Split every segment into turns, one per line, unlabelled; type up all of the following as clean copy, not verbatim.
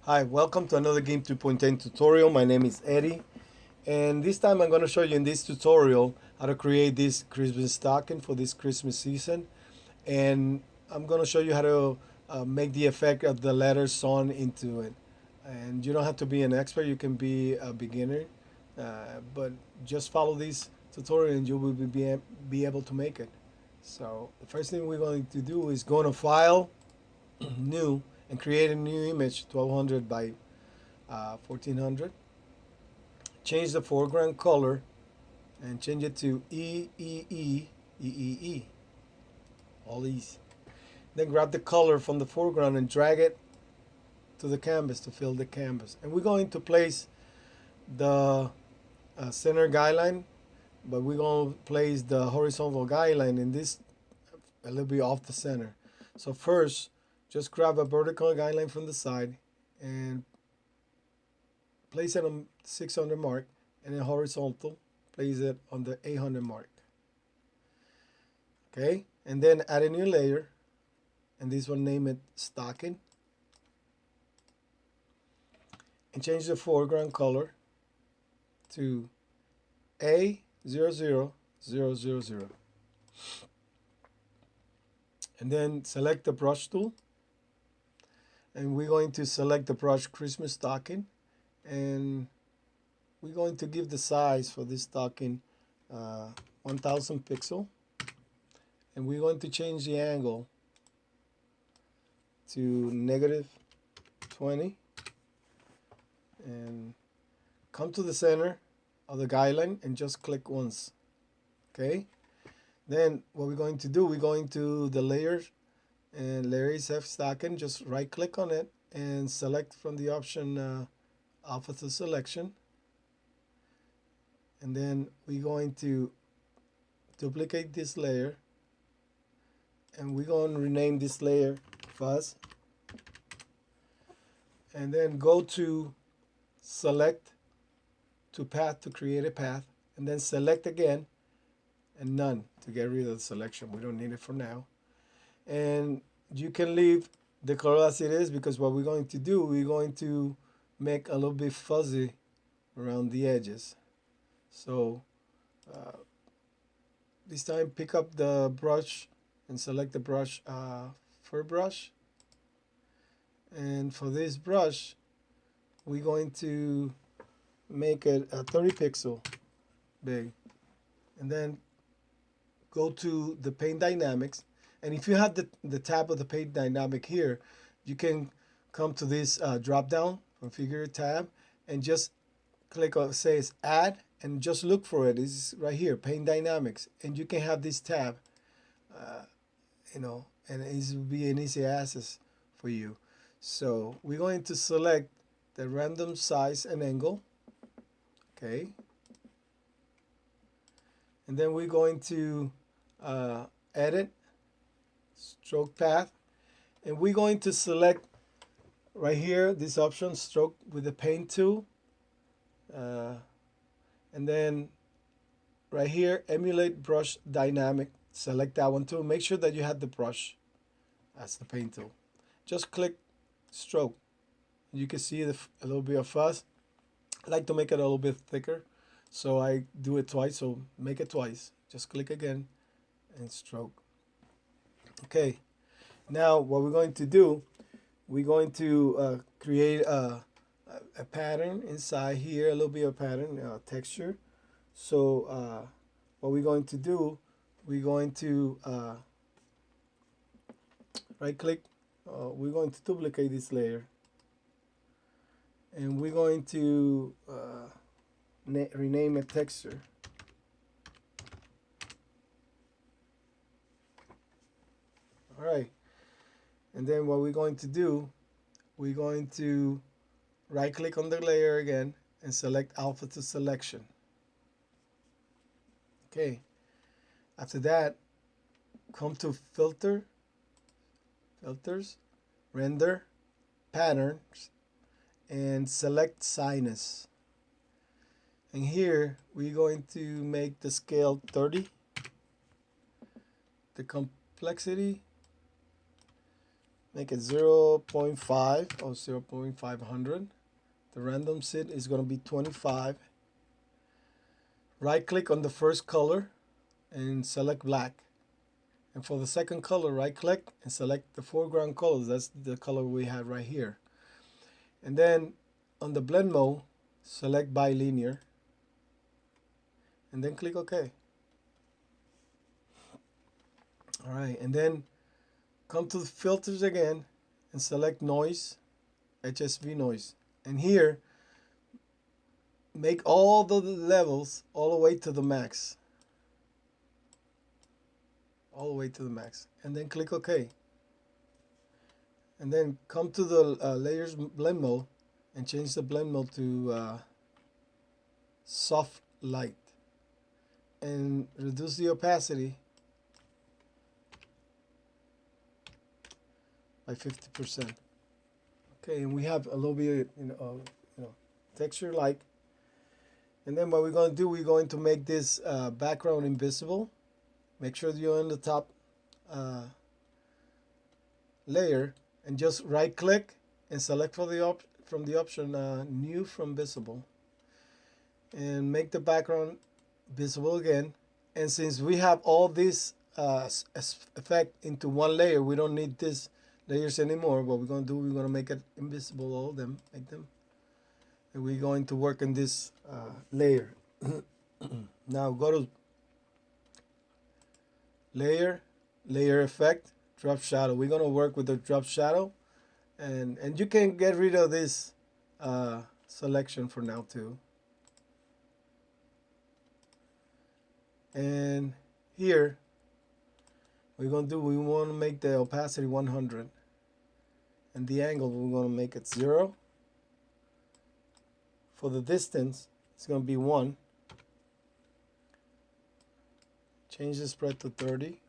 Hi, welcome to another Gimp 2.10 tutorial. My name is Eddie, and this time I'm going to show you in this tutorial how to create this Christmas stocking for this Christmas season. And I'm going to show you how to make the effect of the letters sewn into it. And you don't have to be an expert, you can be a beginner, but just follow this tutorial and you will be able to make it. So the first thing we're going to do is go to File, New, and create a new image 1200 by 1400. Change the foreground color and change it to E, all these. Then grab the color from the foreground and drag it to the canvas to fill the canvas. And we're going to place the center guideline, but we're going to place the horizontal guideline in this a little bit off the center. So first, just grab a vertical guideline from the side and place it on 600 mark, and then horizontal, place it on the 800 mark. Okay, and then add a new layer, and this one name it stocking, and change the foreground color to A00000. And then select the brush tool, and we're going to select the brush Christmas stocking, and we're going to give the size for this stocking 1000 pixel, and we're going to change the angle to -20, and come to the center of the guideline and just click once. Okay, then what we're going to do, we're going to the layers and layer SF stocking, just right click on it and select from the option alpha to selection, and then we're going to duplicate this layer, and we're going to rename this layer fuzz, and then go to select to path to create a path, and then select again and none to get rid of the selection. We don't need it for now. And you can leave the color as it is, because what we're going to do, we're going to make a little bit fuzzy around the edges. So this time pick up the brush and select the brush fur brush, and for this brush we're going to make it a 30 pixel big, and then go to the paint dynamics. And if you have the tab of the paint dynamic here, you can come to this drop down configure tab and just click on, says add, and just look for it. It's right here, paint dynamics, and you can have this tab, and it will be an easy access for you. So we're going to select the random size and angle, okay, and then we're going to edit stroke path, and we're going to select right here this option, stroke with the paint tool, and then right here, emulate brush dynamic, select that one too. Make sure that you have the brush as the paint tool. Just click stroke. You can see a little bit of fuzz. I like to make it a little bit thicker, so I do it twice, so make it twice. Just click again and stroke. Okay, now what we're going to do, we're going to create a pattern inside here, a little bit of pattern, texture. So what we're going to do, we're going to right click, we're going to duplicate this layer, and we're going to rename it texture. All right, and then what we're going to do, we're going to right click on the layer again and select alpha to selection. Okay, after that, come to filters, render, patterns, and select sinus. And here we're going to make the scale 30, the complexity make it 0.5 or 0.500. The random seed is going to be 25. Right click on the first color and select black. And for the second color, right click and select the foreground colors. That's the color we have right here. And then on the blend mode, select bilinear and then click OK. All right, and then come to the filters again and select noise, HSV noise. And here, make all the levels all the way to the max. All the way to the max. And then click OK. And then come to the layers blend mode and change the blend mode to soft light. And reduce the opacity by 50%. Okay, and we have a little bit, texture like. And then what we're going to do, we're going to make this background invisible. Make sure you're on the top layer and just right click and select for the from the option new from visible. And make the background visible again. And since we have all this effect into one layer, we don't need this layers anymore. What we're going to do, we're going to make it invisible, all of them, make them. And we're going to work on this layer. Now go to layer, layer effect, drop shadow. We're going to work with the drop shadow. And you can get rid of this selection for now too. And here, we're going to do, we want to make the opacity 100. And the angle, we're going to make it 0. For the distance, it's going to be 1. Change the spread to 30.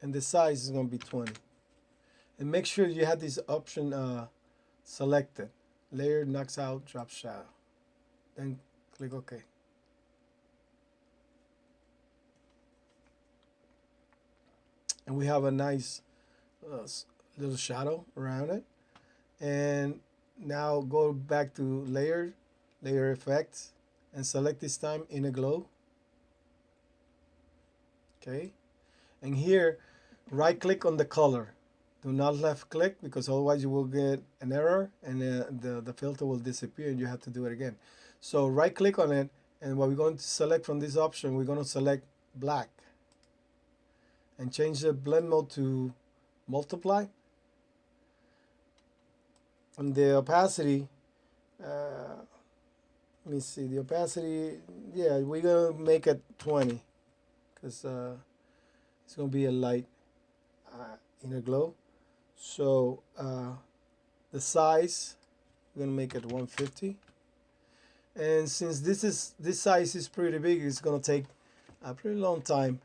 And the size is going to be 20. And make sure you have this option selected. Layer, knocks out, drop shadow. Then click OK. And we have a nice little shadow around it. And now go back to layer, layer effects, and select this time inner glow. Okay. And here, right click on the color. Do not left click because otherwise you will get an error and the filter will disappear and you have to do it again. So right click on it, and what we're going to select from this option, we're going to select black. And change the blend mode to multiply. And the opacity, let me see, the opacity, yeah, we're going to make it 20 because it's going to be a light inner glow. So the size, we're going to make it 150. And since this size is pretty big, it's going to take a pretty long time.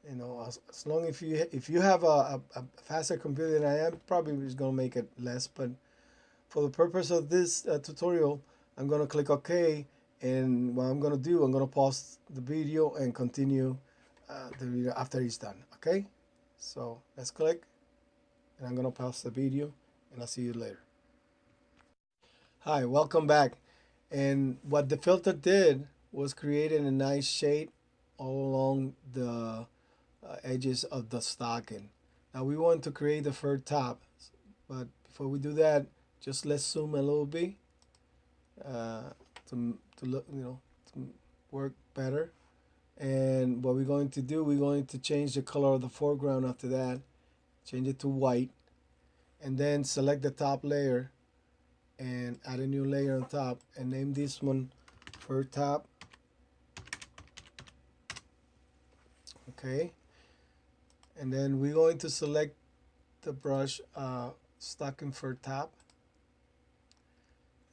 As long if you have a faster computer than I am, probably it's going to make it less. But for the purpose of this tutorial, I'm going to click OK. And what I'm going to do, I'm going to pause the video and continue the video after it's done. Okay? So let's click. And I'm going to pause the video. And I'll see you later. Hi, welcome back. And what the filter did was creating a nice shade all along the edges of the stocking. Now we want to create the fur top, but before we do that, just let's zoom a little bit to look, to work better. And what we're going to do, we're going to change the color of the foreground after that, change it to white, and then select the top layer and add a new layer on top and name this one fur top. Okay. And then we're going to select the brush stocking fur top.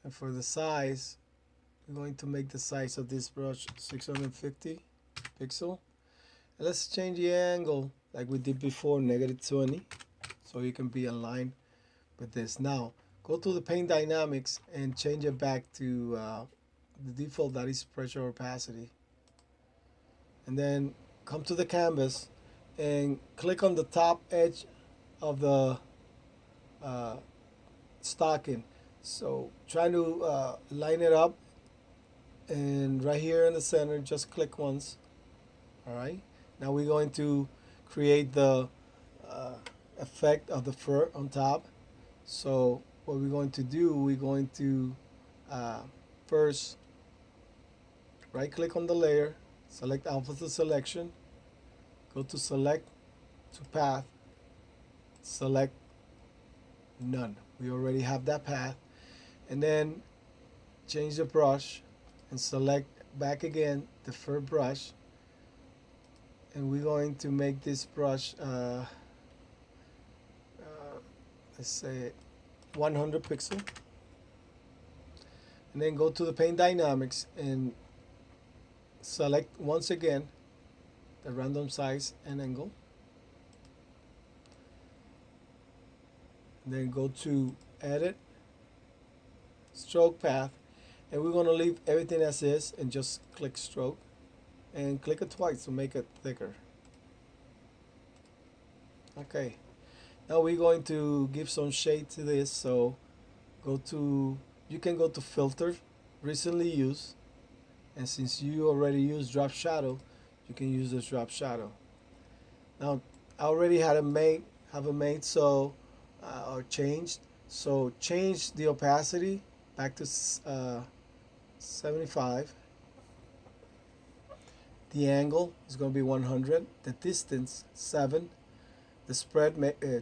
And for the size, we're going to make the size of this brush 650 pixel. And let's change the angle like we did before, -20, so you can be aligned with this. Now, go to the paint dynamics and change it back to the default, that is pressure opacity. And then come to the canvas and click on the top edge of the uh, stocking. So trying to line it up, and right here in the center, just click once. All right. Now we're going to create the uh, effect of the fur on top. So what we're going to do, we're going to uh, first right click on the layer, select alpha to selection, go to select to path, select none. We already have that path. And then change the brush and select back again the fur brush. And we're going to make this brush, let's say 100 pixel. And then go to the paint dynamics and select once again the random size and angle. And then go to edit, stroke path, and we're going to leave everything as is and just click stroke and click it twice to make it thicker. Okay, now we're going to give some shade to this. So you can go to filter, recently used, and since you already used drop shadow, you can use this drop shadow. Now I already have it made, so or changed. So change the opacity back to 75. The angle is going to be 100. The distance 7. The spread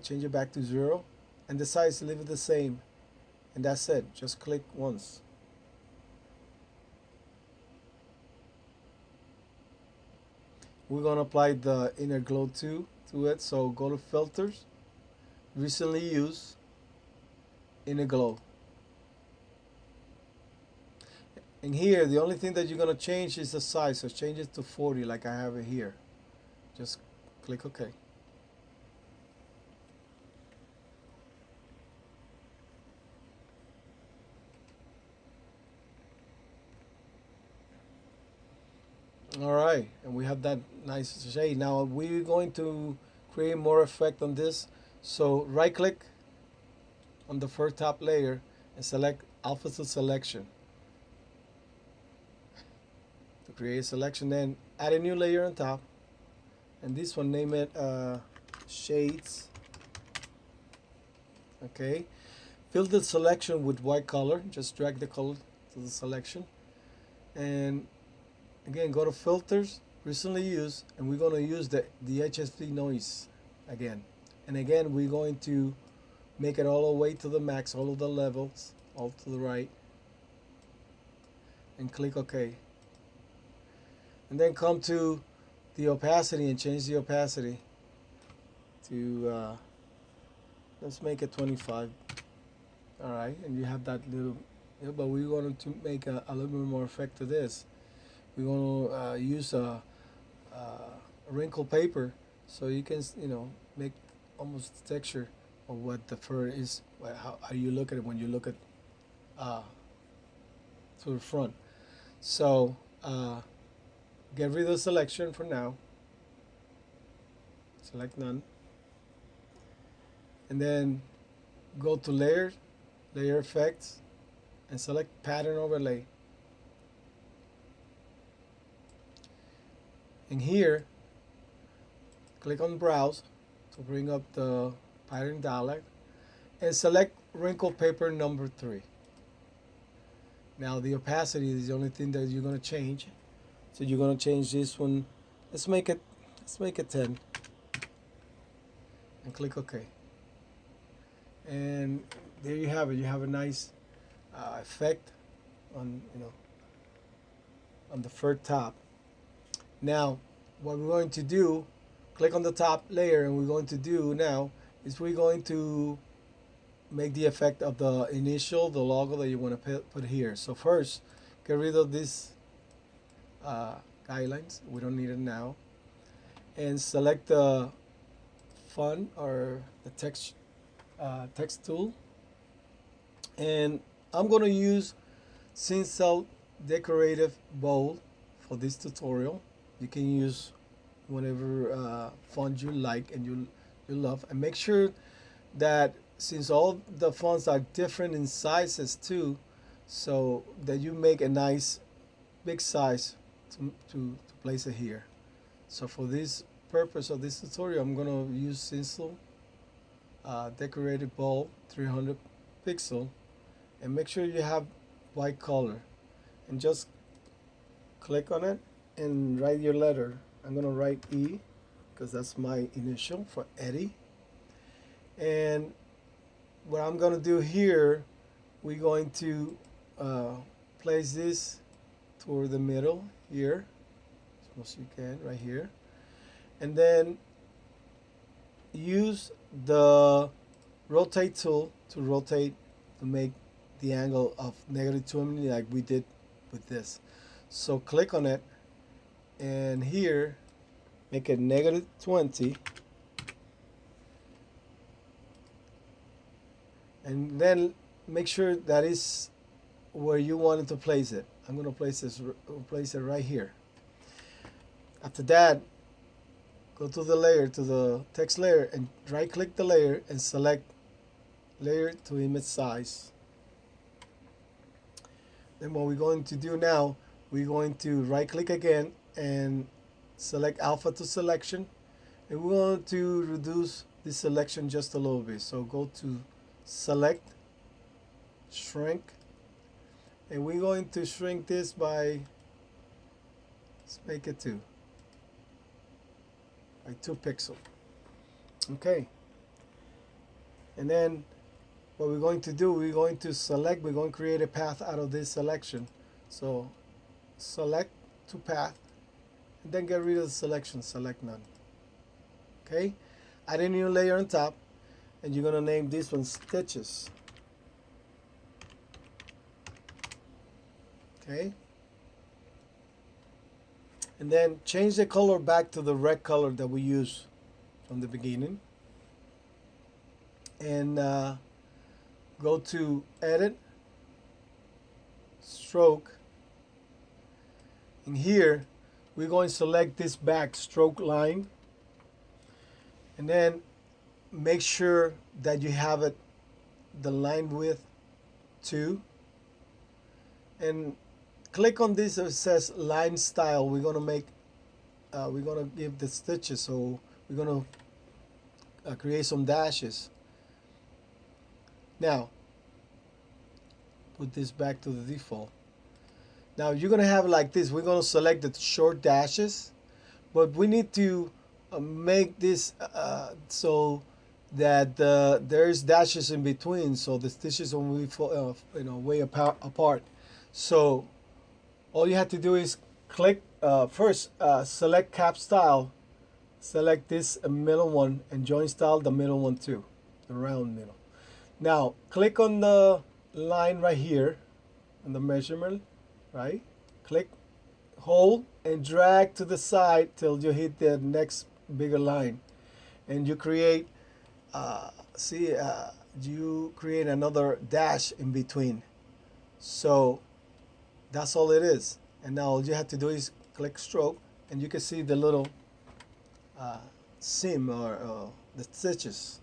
change it back to 0, and the size leave it the same. And that's it. Just click once. We're going to apply the inner glow to it. So go to filters, recently used, inner glow. And here the only thing that you're going to change is the size. So change it to 40 like I have it here. Just click OK. All right, and we have that nice shade. Now we're going to create more effect on this. So right click on the first top layer and select alpha to selection to create a selection. Then add a new layer on top, and this one name it shades. Okay, fill the selection with white color. Just drag the color to the selection, and again, go to filters, recently used, and we're going to use the HSV noise again. And again, we're going to make it all the way to the max, all of the levels, all to the right, and click OK. And then come to the opacity and change the opacity to, let's make it 25. All right, and you have that little, but we're going to make a little bit more effect to this. We're going to use a wrinkle paper, so you can make almost the texture of what the fur is. How you look at it when you look at to the front. So get rid of the selection for now. Select none, and then go to layer effects, and select pattern overlay. And here, click on Browse to bring up the pattern dialog, and select wrinkle paper number 3. Now the opacity is the only thing that you're going to change. So you're going to change this one. Let's make it 10, and click OK. And there you have it. You have a nice effect on on the fur top. Now, what we're going to do, click on the top layer, and we're going to do now is we're going to make the effect of the logo that you want to put here. So first, get rid of this guidelines. We don't need it now. And select the font or the text tool. And I'm going to use Cincel Decorative Bold for this tutorial. You can use whatever font you like and you love, and make sure that since all the fonts are different in sizes too, so that you make a nice big size to place it here. So for this purpose of this tutorial, I'm going to use Stencil decorated bulb 300 pixel, and make sure you have white color, and just click on it and write your letter. I'm going to write E because that's my initial for Eddie. And what I'm going to do here, we're going to place this toward the middle here, as much as you can, right here, and then use the rotate tool to rotate, to make the angle of -200 like we did with this. So click on it, and here make it -20, and then make sure that is where you wanted to place it. I'm going to place it right here. After that, go to the layer, to the text layer, and right click the layer and select layer to image size. Then what we're going to do now, we're going to right click again and select alpha to selection, and we want to reduce the selection just a little bit. So go to select, shrink, and we're going to shrink this by, let's make it 2 pixels. Okay, and then what we're going to do, we're going to select, we're going to create a path out of this selection. So select to path, and then get rid of the selection, select none. Okay, add a new layer on top, and you're going to name this one stitches. Okay, and then change the color back to the red color that we used from the beginning, and go to edit, stroke, and here we're going to select this back stroke line, and then make sure that you have it the line width 2, and click on this that says line style. We're gonna make we're gonna give the stitches, so we're gonna create some dashes. Now put this back to the default. Now you're gonna have it like this. We're gonna select the short dashes, but we need to make this so that there's dashes in between, so the stitches will be way apart. So all you have to do is click first, select cap style, select this middle one, and join style the middle one too, the round middle. Now click on the line right here on the measurement, right? Click, hold, and drag to the side till you hit the next bigger line, and you create you create another dash in between. So that's all it is. And now all you have to do is click stroke, and you can see the little seam or the stitches.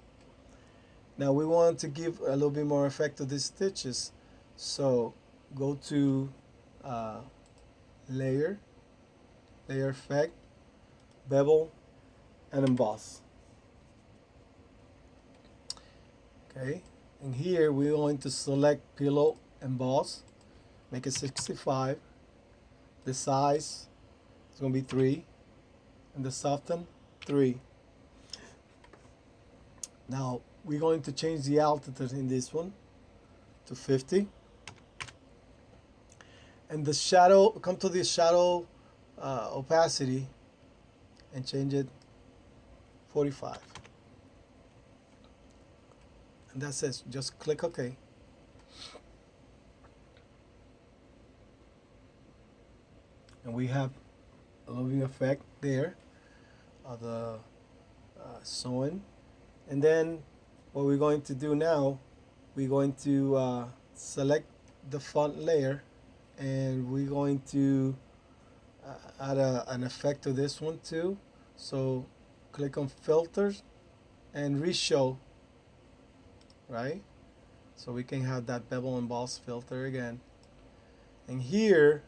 Now we want to give a little bit more effect to these stitches, so go to layer, layer effect, bevel, and emboss. Okay, and here we're going to select pillow, emboss, make it 65. The size is going to be 3, and the soften 3. Now we're going to change the altitude in this one to 50, and the shadow, come to the shadow opacity and change it 45. And that's it. Just click OK. And we have a little bit of effect there of the sewing. And then what we're going to do now, we're going to select the font layer, and we're going to add an effect to this one too. So click on filters and reshow, right? So we can have that bevel and boss filter again. And here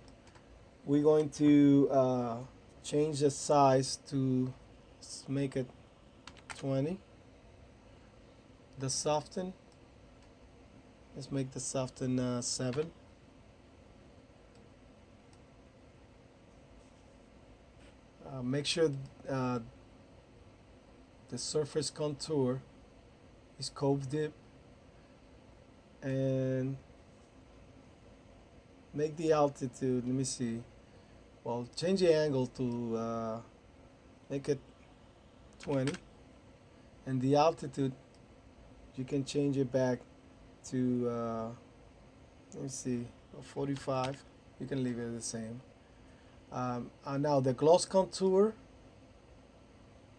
we're going to change the size to, let's make it 20. The soften, let's make the soften 7. Make sure the surface contour is cove dip, and make the altitude, let me see, well, change the angle to make it 20, and the altitude you can change it back to let me see, 45. You can leave it the same. And now the gloss contour,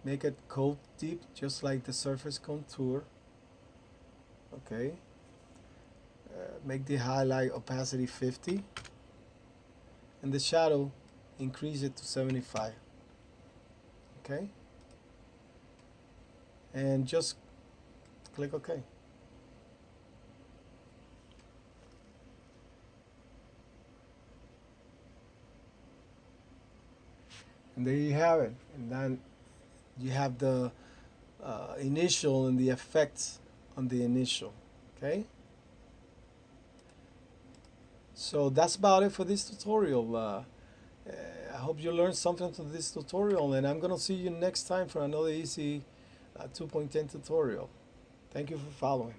make it cove deep just like the surface contour. Okay, make the highlight opacity 50, and the shadow increase it to 75. Okay, and just click OK. And there you have it. And then you have the initial and the effects on the initial. Okay, so that's about it for this tutorial. I hope you learned something from this tutorial, and I'm gonna see you next time for another easy 2.10 tutorial. Thank you for following.